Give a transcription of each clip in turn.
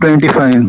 25।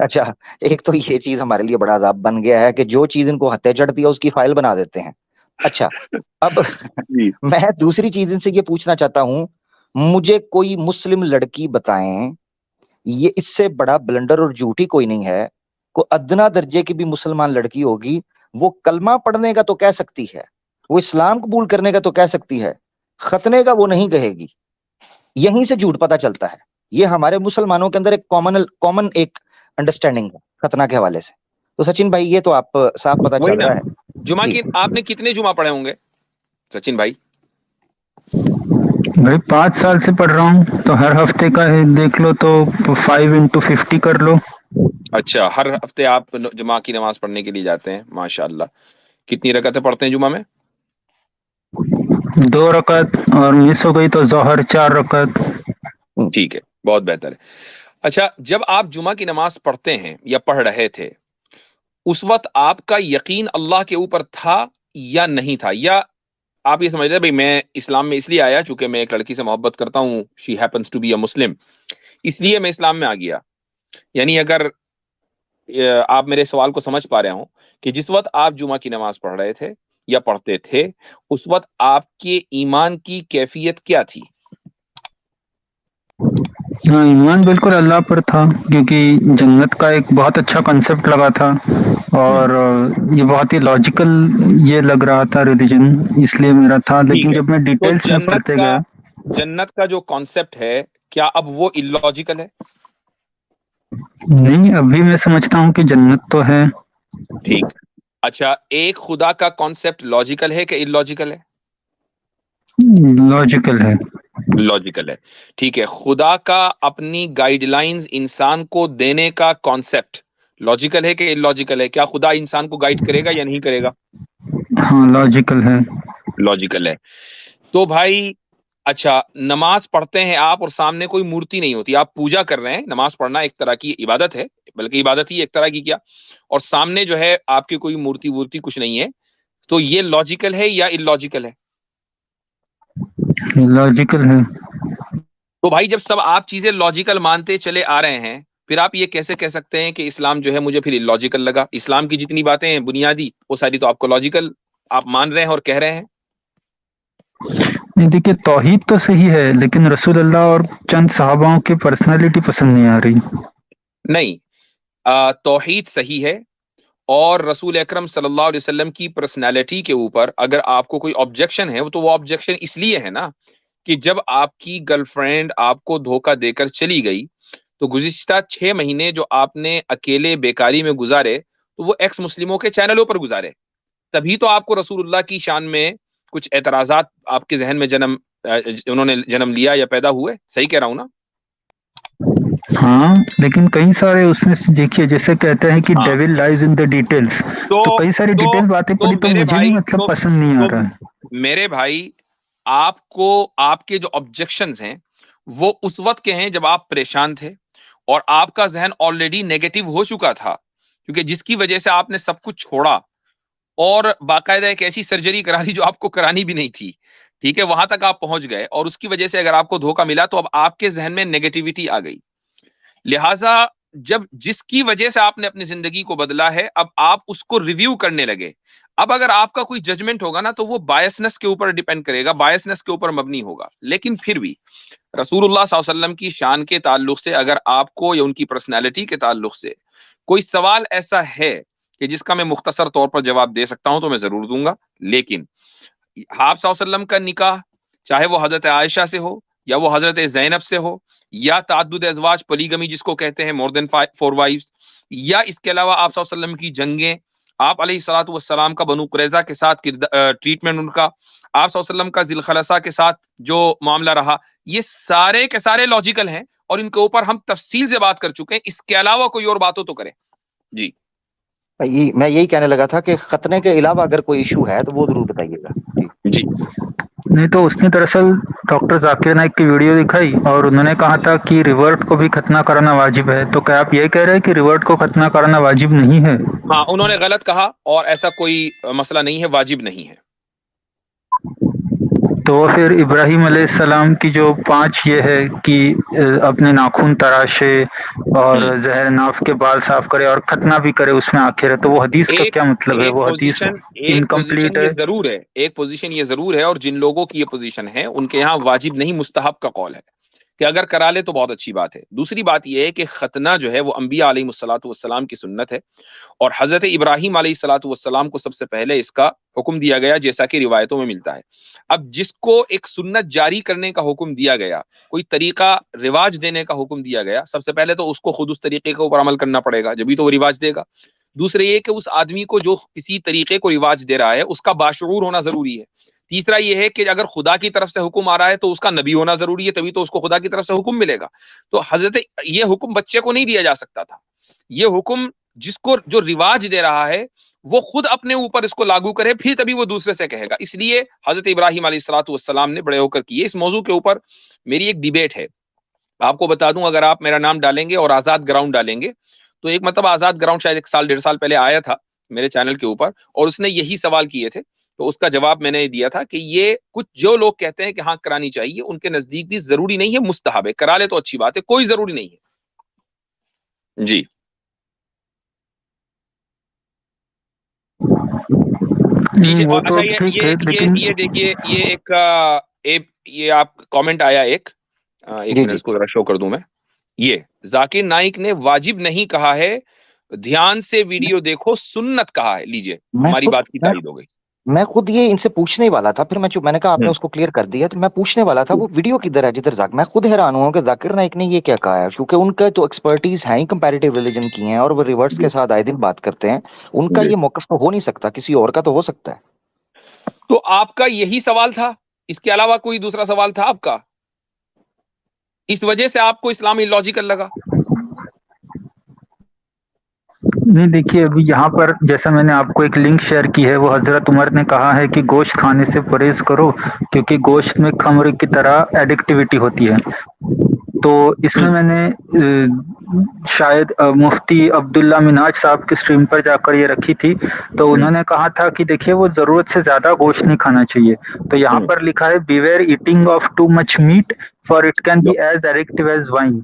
اچھا، ایک تو یہ چیز ہمارے لیے بڑا عذاب بن گیا ہے کہ جو چیز ان کو ہتھے چڑھتی ہے اس کی فائل بنا دیتے ہیں. اچھا اب جی میں دوسری چیز ان سے یہ پوچھنا چاہتا ہوں، مجھے کوئی مسلم لڑکی بتائیں، یہ اس سے بڑا بلنڈر اور جھوٹی کوئی نہیں ہے. کوئی ادنا درجے کی بھی مسلمان لڑکی ہوگی، وہ کلمہ پڑھنے کا تو کہہ سکتی ہے، وہ اسلام قبول کرنے کا تو کہہ سکتی ہے، ختنے کا وہ نہیں کہے گی. یہیں سے جھوٹ پتہ چلتا ہے. یہ ہمارے مسلمانوں کے اندر ایک کامن ایک انڈرسٹینڈنگ ہے ختنہ کے حوالے سے. تو سچن بھائی یہ تو آپ صاف پتہ وہی چل نا. رہا ہے جمعہ جی. کی آپ نے کتنے جمعہ پڑھے ہوں گے سچن بھائی؟ بھائی 5 سال سے پڑھ رہا ہوں، تو ہر ہفتے کا دیکھ لو تو 5 into 50 کر لو. اچھا، ہر ہفتے آپ جمعہ کی نماز پڑھنے کے لیے جاتے ہیں، ماشاء اللہ. کتنی رکعتیں پڑھتے ہیں جمعہ میں؟ 2 رکعت، اور مس ہو گئی تو ظہر 4 رکعت. ٹھیک ہے، بہت بہتر ہے. اچھا، جب آپ جمعہ کی نماز پڑھتے ہیں یا پڑھ رہے تھے، اس وقت آپ کا یقین اللہ کے اوپر تھا یا نہیں تھا؟ یا آپ یہ سمجھ رہے بھائی میں اسلام میں اس لیے آیا چونکہ میں ایک لڑکی سے محبت کرتا ہوں، شی ہیپنس ٹو بی اے مسلم، اس لیے میں اسلام میں آ گیا؟ یعنی اگر آپ میرے سوال کو سمجھ پا رہے ہوں کہ جس وقت آپ جمعہ کی نماز پڑھ رہے تھے یا پڑھتے تھے، اس وقت آپ کے ایمان کی کیفیت کیا تھی؟ ہاں، ایمان بالکل اللہ پر تھا، کیونکہ جنت کا ایک بہت اچھا کنسپٹ لگا تھا، اور یہ بہت ہی لاجیکل یہ لگ رہا تھا ریلیجن، اس لیے میرا تھا. ٹھیک لیکن ہے، جب میں تو ڈیٹیلس میں پڑھتے گیا. جنت کا جو کانسیپٹ ہے، کیا اب وہ illogical ہے؟ نہیں، ابھی میں سمجھتا ہوں کہ جنت تو ہے. ٹھیک. اچھا، ایک خدا کا کانسیپٹ لاجیکل ہے کہ illogical ہے؟ لاجیکل ہے. لاجیکل ہے. ٹھیک ہے، خدا کا اپنی گائیڈ لائنز انسان کو دینے کا کانسیپٹ لاجیکل ہے کہ illogical ہے؟ کیا خدا انسان کو گائیڈ کرے گا یا نہیں کرے گا؟ ہاں، لاجیکل ہے. لاجیکل ہے. تو بھائی اچھا، نماز پڑھتے ہیں آپ اور سامنے کوئی مورتی نہیں ہوتی، آپ پوجا کر رہے ہیں، نماز پڑھنا ایک طرح کی عبادت ہے، بلکہ عبادت ہی ایک طرح کی کیا، اور سامنے جو ہے آپ کی کوئی مورتی وورتی کچھ نہیں ہے، تو یہ لاجیکل ہے یا illogical ہے؟ لاجیکل ہے. تو بھائی جب سب آپ چیزیں لاجیکل مانتے چلے آ رہے ہیں، پھر آپ یہ کیسے کہہ سکتے ہیں کہ اسلام جو ہے مجھے پھر illogical لگا؟ اسلام کی جتنی باتیں ہیں بنیادی، وہ ساری تو آپ کو لاجیکل آپ مان رہے ہیں اور کہہ رہے ہیں. نہیں، دیکھیے توحید تو صحیح ہے، لیکن رسول اللہ اور چند صحاباؤں کی پرسنالٹی پسند نہیں آ رہی. نہیں، توحید صحیح ہے، اور رسول اکرم صلی اللہ علیہ وسلم کی پرسنالٹی کے اوپر اگر آپ کو کوئی آبجیکشن ہے تو وہ آبجیکشن اس لیے ہے نا کہ جب آپ کی گرل فرینڈ آپ کو دھوکہ دے کر چلی گئی تو گزشتہ 6 مہینے جو آپ نے اکیلے بیکاری میں گزارے تو وہ ایکس مسلموں کے چینلوں پر گزارے، تبھی تو آپ کو رسول اللہ کی شان میں کچھ اعتراضات آپ کے ذہن میں انہوں نے جنم لیا یا پیدا ہوئے. صحیح کہہ رہا ہوں نا؟ ہاں، لیکن کئی سارے اس میں سے دیکھیے، جیسے کہتے ہیں کہ ہاں. ڈیول لائز ان دا ڈیٹیلز، تو کئی ساری تو ڈیٹیل باتیں تو پڑھی تو میرے مجھے بھی بھائی مطلب پسند نہیں آ تو رہا ہے. میرے بھائی آپ کو آپ کے جو آبجیکشنز ہیں وہ اس وقت کے ہیں جب آپ پریشان تھے اور آپ کا ذہن آلریڈی نیگیٹو ہو چکا تھا، کیونکہ جس کی وجہ سے آپ نے سب کچھ چھوڑا اور باقاعدہ ایک ایسی سرجری کرا لی جو آپ کو کرانی بھی نہیں تھی. ٹھیک ہے، وہاں تک آپ پہنچ گئے اور اس کی وجہ سے اگر آپ کو دھوکہ ملا تو اب آپ کے ذہن میں نیگیٹیوٹی آ گئی. لہٰذا جب جس کی وجہ سے آپ نے اپنی زندگی کو بدلا ہے، اب آپ اس کو ریویو کرنے لگے. اب اگر آپ کا کوئی ججمنٹ ہوگا نا تو وہ بائسنس کے اوپر ڈیپینڈ کرے گا، بائسنس کے اوپر مبنی ہوگا. لیکن پھر بھی رسول اللہ صلی اللہ علیہ وسلم کی شان کے تعلق سے اگر آپ کو یا ان کی پرسنالٹی کے تعلق سے کوئی سوال ایسا ہے کہ جس کا میں مختصر طور پر جواب دے سکتا ہوں تو میں ضرور دوں گا. لیکن آپ صلی اللہ علیہ وسلم کا نکاح چاہے وہ حضرت عائشہ سے ہو یا وہ حضرت زینب سے ہو یا تعدد ازواج پولیگمی جس کو کہتے ہیں مور دین 4 وائفز، یا اس کے علاوہ آپ صلی اللہ علیہ وسلم کی جنگیں، آپ علیہ الصلوۃ والسلام کا بنو قریظہ کے ساتھ ٹریٹمنٹ ان کا، آپ صلی اللہ علیہ وسلم کا ذی الخلصہ کے ساتھ جو معاملہ رہا، یہ سارے کے سارے لاجیکل ہیں اور ان کے اوپر ہم تفصیل سے بات کر چکے ہیں. اس کے علاوہ کوئی اور بات ہو تو کریں. جی میں یہی کہنے لگا تھا کہ ختنے کے علاوہ اگر کوئی ایشو ہے تو وہ ضرور بتائیے گا. جی جی. نہیں تو اس نے دراصل ڈاکٹر ذاکر نائک کی ویڈیو دکھائی اور انہوں نے کہا تھا کہ ریورٹ کو بھی ختنہ کرانا واجب ہے. تو کیا آپ یہ کہہ رہے ہیں کہ ریورٹ کو ختنہ کرانا واجب نہیں ہے؟ ہاں، انہوں نے غلط کہا اور ایسا کوئی مسئلہ نہیں ہے، واجب نہیں ہے. تو پھر ابراہیم علیہ السلام کی جو 5 یہ ہے کہ اپنے ناخن تراشے اور زہر ناف کے بال صاف کرے اور ختنہ بھی کرے، اس میں آخر ہے، تو وہ حدیث کا کیا مطلب ہے؟ وہ حدیث انکمپلیٹ ہے۔ ایک پوزیشن یہ ضرور ہے، اور جن لوگوں کی یہ پوزیشن ہے ان کے یہاں واجب نہیں مستحب کا قول ہے کہ اگر کرا لے تو بہت اچھی بات ہے۔ دوسری بات یہ ہے کہ ختنہ جو ہے وہ انبیاء علیہ الصلوۃ والسلام کی سنت ہے، اور حضرت ابراہیم علیہ الصلوۃ والسلام کو سب سے پہلے اس کا حکم دیا گیا، جیسا کہ روایتوں میں ملتا ہے۔ اب جس کو ایک سنت جاری کرنے کا حکم دیا گیا، کوئی طریقہ رواج دینے کا حکم دیا گیا، سب سے پہلے تو اس کو خود اس طریقے کے اوپر عمل کرنا پڑے گا، جبھی تو وہ رواج دے گا۔ دوسرے یہ کہ اس آدمی کو جو کسی طریقے کو رواج دے رہا ہے اس کا باشعور ہونا ضروری ہے۔ تیسرا یہ ہے کہ اگر خدا کی طرف سے حکم آ رہا ہے تو اس کا نبی ہونا ضروری ہے، تبھی تو اس کو خدا کی طرف سے حکم ملے گا۔ تو حضرت یہ حکم بچے کو نہیں دیا جا سکتا تھا، یہ حکم جس کو جو رواج دے رہا ہے وہ خود اپنے اوپر اس کو لاگو کرے، پھر تبھی وہ دوسرے سے کہے گا۔ اس لیے حضرت ابراہیم علیہ الصلوۃ والسلام نے بڑے ہو کر کیے۔ اس موضوع کے اوپر میری ایک ڈیبیٹ ہے، آپ کو بتا دوں، اگر آپ میرا نام ڈالیں گے اور آزاد گراؤنڈ ڈالیں گے تو ایک مرتبہ آزاد گراؤنڈ شاید 1 سال 1.5 سال پہلے آیا تھا میرے چینل کے اوپر، اور اس نے یہی سوال کیے تھے، تو اس کا جواب میں نے دیا تھا کہ یہ کچھ جو لوگ کہتے ہیں کہ ہاں کرانی چاہیے، ان کے نزدیک بھی ضروری نہیں ہے، مستحب ہے، کرا لے تو اچھی بات ہے، کوئی ضروری نہیں ہے۔ جی وہ تو اچھا، ٹھیک ہے، لیکن یہ دیکھیے، یہ آپ کامنٹ آیا ایک منٹ اس کو ذرا شو کر دوں میں۔ یہ ذاکر نائک نے واجب نہیں کہا ہے، دھیان سے ویڈیو دیکھو، سنت کہا ہے۔ لیجئے، ہماری بات کی تائید ہو گئی۔ میں خود یہ ان سے پوچھنے والا تھا، پھر میں نے کہا آپ نے اس کو کلیئر کر دیا، تو میں پوچھنے والا تھا وہ ویڈیو کدھر ہے جدھر میں خود حیران ہوں کہ ذاکر نائک نے یہ کیا کہا ہے، کیونکہ ان کا تو ایکسپرٹیز ہے ہی کمپیریٹیو ریلیجن کی ہیں، اور وہ ریورٹس کے ساتھ آئے دن بات کرتے ہیں، ان کا یہ موقف تو ہو نہیں سکتا، کسی اور کا تو ہو سکتا ہے۔ تو آپ کا یہی سوال تھا، اس کے علاوہ کوئی دوسرا سوال تھا آپ کا؟ اس وجہ سے آپ کو اسلام illogical لگا؟ نہیں، دیکھیے ابھی یہاں پر جیسا میں نے آپ کو ایک لنک شیئر کی ہے، وہ حضرت عمر نے کہا ہے کہ گوشت کھانے سے پرہیز کرو کیونکہ گوشت میں خمر کی طرح ایڈکٹیویٹی ہوتی ہے۔ تو اس میں نے شاید مفتی عبداللہ مناج صاحب کی اسٹریم پر جا کر یہ رکھی تھی، تو انہوں نے کہا تھا کہ دیکھیے وہ ضرورت سے زیادہ گوشت نہیں کھانا چاہیے۔ تو یہاں پر لکھا ہے beware eating of too much meat for it can be as addictive as wine.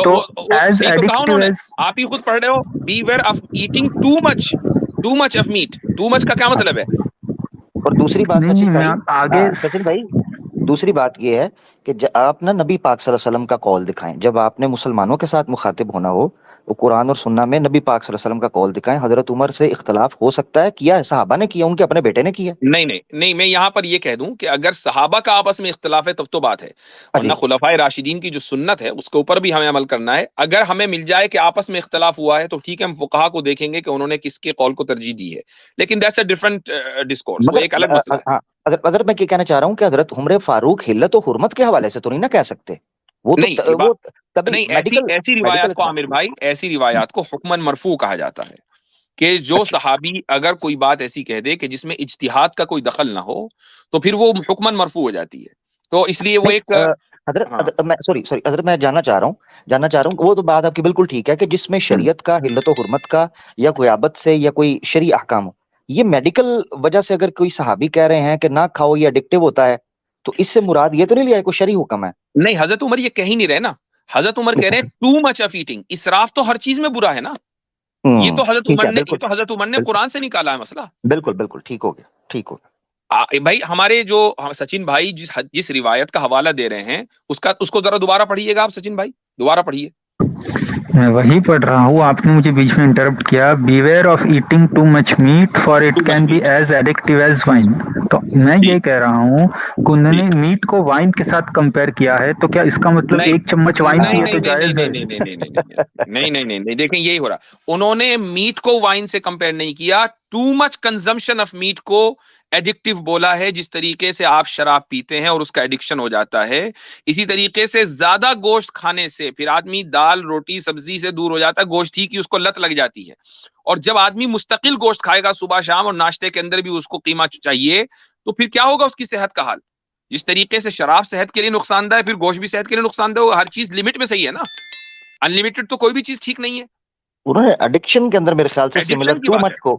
تو ایز ایڈکٹیو ایز، آپ ہی خود پڑھ رہے ہو، beware of eating too much of meat, too much کا کیا مطلب ہے؟ اور دوسری بات نہیں میں آگے سچن بھائی، دوسری بات یہ ہے کہ آپ نا نبی پاک صلی اللہ علیہ وسلم کا قول دکھائیں، جب آپ نے مسلمانوں کے ساتھ مخاطب ہونا ہو وہ قرآن اور سنہ میں نبی پاک صلی اللہ علیہ وسلم کا قول دکھائیں۔ حضرت عمر سے اختلاف ہو سکتا ہے، کیا ہے صحابہ نے کیا، ان کے اپنے بیٹے نے کیا۔ نہیں، میں یہاں پر یہ کہہ دوں کہ اگر صحابہ کا آپس میں اختلاف ہے تب تو بات ہے، ورنہ خلفائے راشدین کی جو سنت ہے اس کے اوپر بھی ہمیں عمل کرنا ہے۔ اگر ہمیں مل جائے کہ آپس میں اختلاف ہوا ہے تو ٹھیک ہے، ہم فقہا کو دیکھیں گے کہ انہوں نے کس کے قول کو ترجیح دی ہے، لیکن دیٹس اے ڈفرنٹ ڈسکورس، وہ ایک الگ مسئلہ ہے۔ اگر میں یہ کہنا چاہ رہا ہوں کہ حضرت عمر فاروق حلت و حرمت کے حوالے سے تو نہیں نہ کہہ سکتے، وہ ایسی روایات کو عامر بھائی، ایسی روایات کو حکمن مرفوع کہا جاتا ہے کہ جو صحابی اگر کوئی بات ایسی کہہ دے کہ جس میں اجتہاد کا کوئی دخل نہ ہو تو پھر وہ حکمن مرفوع ہو جاتی ہے۔ تو اس لیے وہ ایک حضرت میں جاننا چاہ رہا ہوں وہ تو بات آپ کی بالکل ٹھیک ہے کہ جس میں شریعت کا حلت و حرمت کا یا غیابت سے یا کوئی شرعی احکام ہو، یہ میڈیکل وجہ سے اگر کوئی صحابی کہہ رہے ہیں کہ نہ کھاؤ یہ ایڈکٹیو ہوتا ہے تو اس سے مراد یہ تو نہیں لیا کوئی شرعی حکم ہے؟ نہیں، حضرت عمر یہ کہہ ہی نہیں رہے نا، حضرت عمر کہہ رہے ہیں ٹو مچ آف ایٹنگ، اسراف تو ہر چیز میں برا ہے نا، یہ تو حضرت عمر نے قرآن سے نکالا ہے مسئلہ۔ بالکل ٹھیک ہو گیا۔ بھائی ہمارے جو سچن بھائی جس روایت کا حوالہ دے رہے ہیں اس کو ذرا دوبارہ پڑھیے گا آپ، سچن بھائی دوبارہ پڑھیے۔ میں وہی پڑھ رہا ہوں، آپ نے مجھے بیچ میں انٹرپٹ کیا۔ Beware of eating too much meat for it can be as addictive as wine. تو میں یہ کہہ رہا ہوں کہ انہوں نے میٹ کو وائن کے ساتھ کمپیئر کیا ہے، تو کیا اس کا مطلب 1 چمچ وائن پیے تو جائز ہے؟ نہیں، دیکھیں یہی ہو رہا، انہوں نے میٹ کو وائن سے کمپیئر نہیں کیا، too much consumption of meat کو ایڈکٹیو بولا ہے۔ جس طریقے سے آپ شراب پیتے ہیں اور اس کا ایڈکشن ہو جاتا ہے، اسی طریقے سے زیادہ گوشت کھانے سے پھر آدمی دال روٹی سبزی سے دور ہو جاتا ہے، گوشت ہی کی اس کو لت لگ جاتی ہے۔ اور جب آدمی مستقل گوشت کھائے گا صبح شام اور ناشتے کے اندر بھی اس کو قیمہ چاہیے، تو پھر کیا ہوگا اس کی صحت کا حال؟ جس طریقے سے شراب صحت کے لیے نقصان دہ ہے، پھر گوشت بھی صحت کے لیے نقصان دہ ہوگا۔ ہر چیز لمٹ میں صحیح ہے نا، ان لمیٹڈ تو کوئی بھی چیز ٹھیک نہیں ہے۔ انہوں نے ایڈکشن کے اندر میرے خیال سے سملر ٹو مچ کو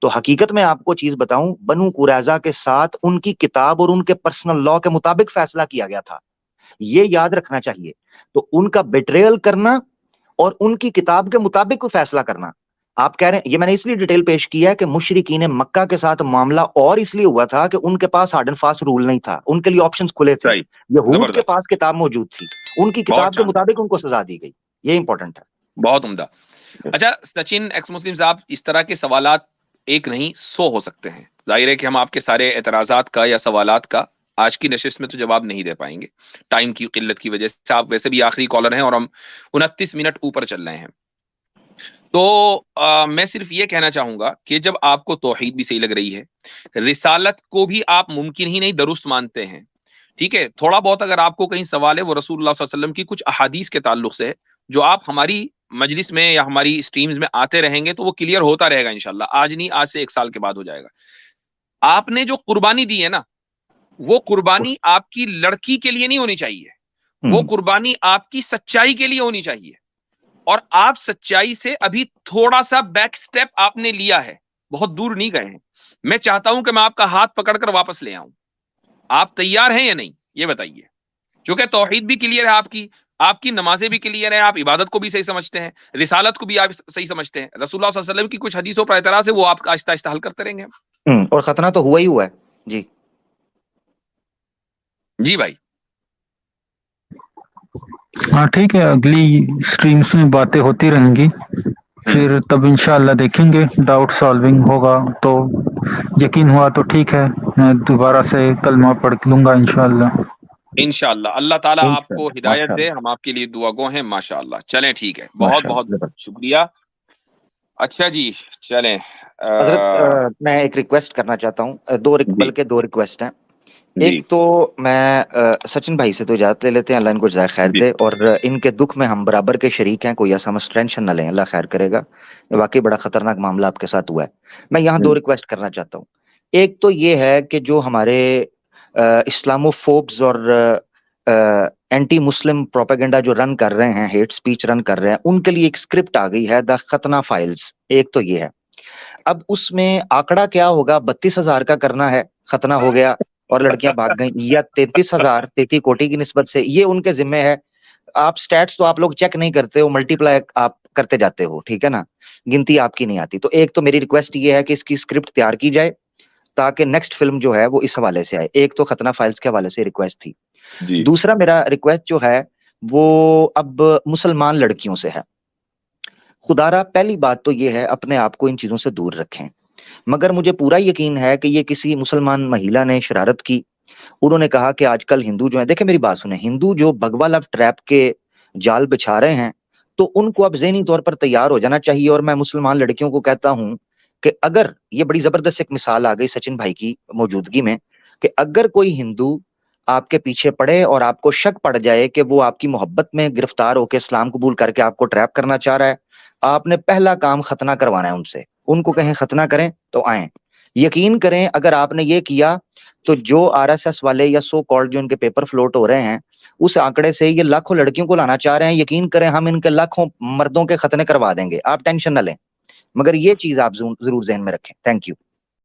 تو حقیقت میں آپ کو چیز بتاؤں، بنو قریظہ کے ساتھ ان کی کتاب اور ان کے پرسنل لا کے مطابق فیصلہ کیا گیا تھا، یہ یاد رکھنا چاہیے۔ تو ان کا بیٹریل کرنا اور ان کی کتاب کے مطابق فیصلہ کرنا، آپ کہہ رہے ہیں، یہ میں نے اس لیے ڈیٹیل پیش کیا ہے کہ مشرکین مکہ کے ساتھ معاملہ اور اس لیے ہوا تھا کہ ان کے پاس ہارڈ اینڈ فاسٹ رول نہیں تھا، ان کے لیے آپشنز کھلے تھے، صحیح، یہود کے زبردست، پاس کتاب موجود تھی، ان کی بہت کتاب کے شاندار، مطابق ان کو سزا دی گئی، یہ امپورٹنٹ ہے۔ بہت عمدہ۔ اچھا سچن ایکس مسلم صاحب، اس طرح کے سوالات ایک نہیں 100 ہو سکتے ہیں، ظاہر ہے کہ ہم آپ کے سارے اعتراضات کا یا سوالات کا آج کی نشست میں تو جواب نہیں دے پائیں گے، ٹائم کی قلت کی وجہ سے، آپ ویسے بھی آخری کالر ہیں اور ہم 29 منٹ اوپر چل رہے ہیں۔ تو میں صرف یہ کہنا چاہوں گا کہ جب آپ کو توحید بھی صحیح لگ رہی ہے، رسالت کو بھی آپ ممکن ہی نہیں درست مانتے ہیں، ٹھیک ہے، تھوڑا بہت اگر آپ کو کہیں سوال ہے وہ رسول اللہ صلی اللہ علیہ وسلم کی کچھ احادیث کے تعلق سے ہے، جو آپ ہماری مجلس میں یا ہماری سٹریمز میں آتے رہیں گے تو وہ کلیئر ہوتا رہے گا انشاءاللہ، آج نہیں، آج سے 1 سال کے بعد ہو جائے گا۔ آپ نے جو قربانی دی ہے نا، وہ قربانی آپ کی لڑکی کے لیے نہیں ہونی چاہیے، وہ قربانی آپ کی سچائی کے لیے ہونی چاہیے، اور آپ سچائی سے ابھی تھوڑا سا بیک سٹیپ آپ نے لیا ہے، بہت دور نہیں گئے ہیں۔ میں چاہتا ہوں کہ میں آپ کا ہاتھ پکڑ کر واپس لے آؤں، آپ تیار ہیں یا نہیں یہ بتائیے، چونکہ توحید بھی کلیئر ہے، آپ کی نمازیں بھی کلیئر ہیں، آپ عبادت کو بھی صحیح سمجھتے ہیں، رسالت کو بھی آپ صحیح سمجھتے ہیں، رسول اللہ صلی اللہ علیہ وسلم کی کچھ حدیثوں پر اعتراض ہے وہ آپ آہستہ آہستہ حل کرتے رہیں گے۔ اور ختنہ تو ہوا ہی ہوا ہے جی۔ جی بھائی، ہاں ٹھیک ہے، اگلی سٹریمز میں باتیں ہوتی رہیں گی، پھر تب انشاءاللہ دیکھیں گے، ڈاؤٹ سالونگ ہوگا تو یقین ہوا تو ٹھیک ہے، میں دوبارہ سے کلمہ پڑھ لوں گا انشاءاللہ۔ انشاءاللہ اللہ تعالیٰ آپ کو انشاءاللہ، ہدایت دے، ماشاءاللہ، ہم آپ کے لیے دعا گو ہیں، ماشاءاللہ۔ چلیں ٹھیک ہے، بہت بہت ماشاءاللہ۔ شکریہ۔ اچھا جی چلیں، حضرت میں ایک ریکویسٹ کرنا چاہتا ہوں، جی بلکہ 2 ریکویسٹ ہیں۔ جی ایک تو میں سچن بھائی سے تو اجازت لے لیتے ہیں، اللہ ان کو جزائے خیر جی دے، اور ان کے دکھ میں ہم برابر کے شریک ہیں، کوئی ایسا ٹینشن نہ لیں، اللہ خیر کرے گا، واقعی بڑا خطرناک معاملہ آپ کے ساتھ ہوا ہے۔ میں یہاں 2 ریکویسٹ کرنا چاہتا ہوں۔ ایک تو یہ ہے کہ جو ہمارے اسلامو فوبز اور اینٹی مسلم پروپیگنڈا جو رن کر رہے ہیں، ہیٹ سپیچ رن کر رہے ہیں، ان کے لیے ایک اسکرپٹ آ گئی ہے، دا ختنہ فائلز، ایک تو یہ ہے۔ اب اس میں آنکڑا کیا ہوگا، 32,000 کا کرنا ہے، ختنہ ہو گیا اور لڑکیاں بھاگ گئیں، یا 33,000 33 کوٹی کی نسبت سے، یہ ان کے ذمہ ہے۔ آپ سٹیٹس تو آپ لوگ چیک نہیں کرتے ہو، ملٹی پلائی آپ کرتے جاتے ہو، ٹھیک ہے نا، گنتی آپ کی نہیں آتی۔ تو ایک تو میری ریکویسٹ یہ ہے کہ اس کی اسکرپٹ تیار کی جائے تاکہ نیکسٹ فلم جو ہے وہ اس حوالے سے آئے۔ ایک تو ختنہ فائلز کے حوالے سے ریکویسٹ تھی۔ جی دوسرا میرا ریکویسٹ جو ہے وہ اب مسلمان لڑکیوں سے ہے۔ خدا را پہلی بات تو یہ ہے اپنے آپ کو ان چیزوں سے دور رکھیں، مگر مجھے پورا یقین ہے کہ یہ کسی مسلمان مہیلا نے شرارت کی، انہوں نے کہا کہ آج کل ہندو جو ہیں، دیکھیں میری بات سنیں، ہندو جو بھگوا لو ٹریپ کے جال بچھا رہے ہیں تو ان کو اب ذہنی طور پر تیار ہو جانا چاہیے۔ اور میں مسلمان لڑکیوں کو کہتا ہوں کہ اگر یہ بڑی زبردست ایک مثال آ گئی سچن بھائی کی موجودگی میں، کہ اگر کوئی ہندو آپ کے پیچھے پڑے اور آپ کو شک پڑ جائے کہ وہ آپ کی محبت میں گرفتار ہو کے اسلام قبول کر کے آپ کو ٹریپ کرنا چاہ رہا ہے، آپ نے پہلا کام ختنہ کروانا ہے ان سے، ان کو کہیں ختنہ کریں تو آئیں۔ یقین کریں اگر آپ نے یہ کیا تو جو RSS والے یا سو کالڈ جو ان کے پیپر فلوٹ ہو رہے ہیں، اس آنکڑے سے یہ لاکھوں لڑکیوں کو لانا چاہ رہے ہیں، یقین کریں ہم ان کے لاکھوں مردوں کے ختنے کروا دیں گے، آپ ٹینشن نہ لیں، مگر یہ چیز آپ ضرور ذہن میں رکھیں۔ Thank you.